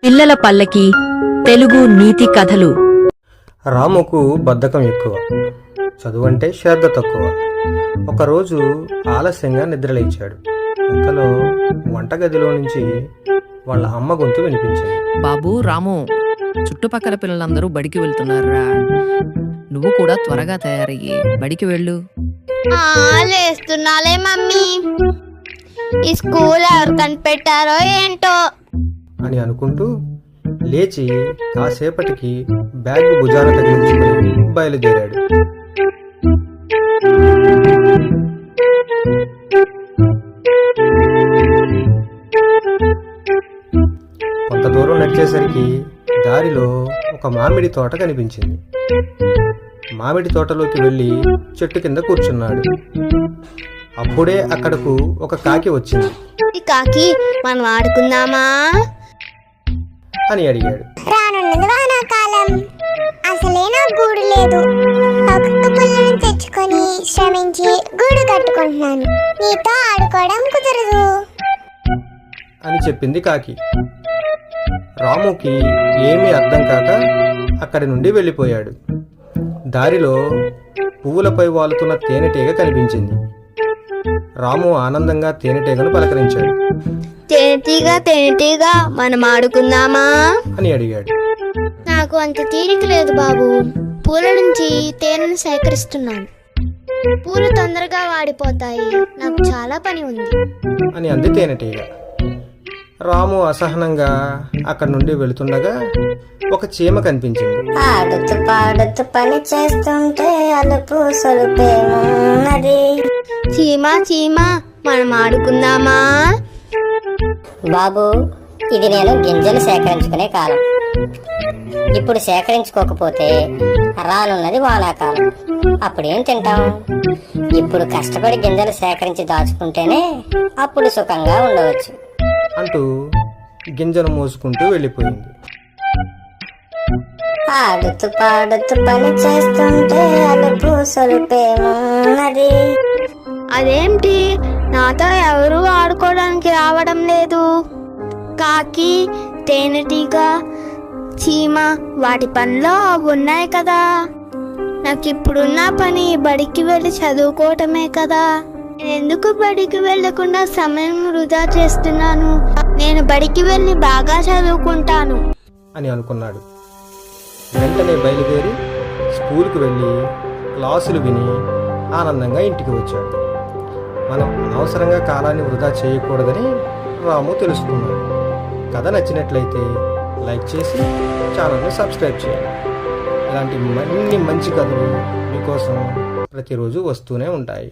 పిల్లల పల్లకి తెలుగు నీతి కథలు. రాముకు బద్ధకం ఎక్కువ, చదువంటే శ్రద్ధ తక్కువ. ఒకరోజు ఆలస్యంగా నిద్రలేచాడు. ఇంతలో వంటగదిలో నుంచి వాళ్ళ అమ్మ గొంతు వినిపించింది. బాబూ రాము, చుట్టుపక్కల పిల్లలందరూ బడికి వెళ్తున్నారా? నువ్వు కూడా త్వరగా తయారయ్యి బడికి వెళ్ళు. లేస్తున్నాలే మమ్మీ. ఈ స్కూల్ ఎవరు కనిపెట్టారో ఏంటో అని అనుకుంటూ లేచి కాసేపటికి బ్యాగ్ భుజాన తగిలించుకుని బయలుదేరాడు. కొంత దూరం నడిచేసరికి దారిలో ఒక మామిడి తోట కనిపించింది. మామిడి తోటలోకి వెళ్ళి చెట్టు కింద కూర్చున్నాడు. అప్పుడే అక్కడకు ఒక కాకి వచ్చింది. ఈ కాకి మనం ఆడుకుందామా అని అడిగాడు. రానున్నది వానాకాలం, అసలే నాకు గూడు లేదు. ఒక్కొక్క పుల్లను తెచ్చుకొని శ్రమించి గూడు కట్టుకుంటున్నాను. నీతో ఆడుకోవడం కుదరదు అని చెప్పింది కాకి. రాముకి ఏమీ అర్థం కాక అక్కడి నుండి వెళ్ళిపోయాడు. దారిలో పువ్వులపై వాలుతున్న తేనెటీగ కనిపించింది. రాము ఆనందంగా తేనెటీగను పలకరించాడు. తేనెటీగ మనం ఆడుకుందామా అని అడిగాడు. నాకు అంత తీరిక లేదు బాబు. పూల నుంచి తేనెను సేకరిస్తున్నాను. పూలు తొందరగా వాడిపోతాయి, నాకు చాలా పని ఉంది అని అంది తేనెటీగ. రాము అసహనంగా అక్కడి నుండి వెళుతుండగా ఒక చీమ కనిపించింది. ఆడుతూ పాడుతూ పని చేస్తుంటే అలుపు సొలుపేమున్నది. చీమ మనం ఆడుకుందామా బాబు, ఇది నేను గింజలు సేకరించుకునే కాలం. ఇప్పుడు సేకరించుకోకపోతే రానున్నది వానాకాలం. అప్పుడేం తింటాం? ఇప్పుడు కష్టపడి గింజలు సేకరించి దాచుకుంటేనే అప్పుడు సుఖంగా ఉండవచ్చు అంటూ గింజను మోసుకుంటూ వెళ్ళిపోయింది. ఆడుతూ పాడుతూ పని చేస్తుంటే అలుపు సొలుపేమున్నది. అదేంటి, నాతో ఎవరు ఆడుకోవడానికి రావడం లేదు? కాకి, తేనెటీగ, చీమ వాటి పనిలో ఉన్నాయి కదా. నాకు ఇప్పుడున్న పని బడికి వెళ్ళి చదువుకోవటమే కదా. నేను ఎందుకు బడికి వెళ్ళకుండా సమయం వృధా చేస్తున్నాను? నేను బడికి వెళ్ళి బాగా చదువుకుంటాను అని అనుకున్నాడు. వెంటనే బయలుదేరి స్కూల్కి వెళ్ళి క్లాసులు విని ఆనందంగా ఇంటికి వచ్చాడు. మనం అనవసరంగా కాలాన్ని వృధా చేయకూడదని రాము తెలుసుకున్నాడు. కథ నచ్చినట్లయితే లైక్ చేసి ఛానల్ని సబ్స్క్రైబ్ చేయండి. ఇలాంటి మరిన్ని మంచి కథలు మీకోసం ప్రతిరోజు వస్తూనే ఉంటాయి.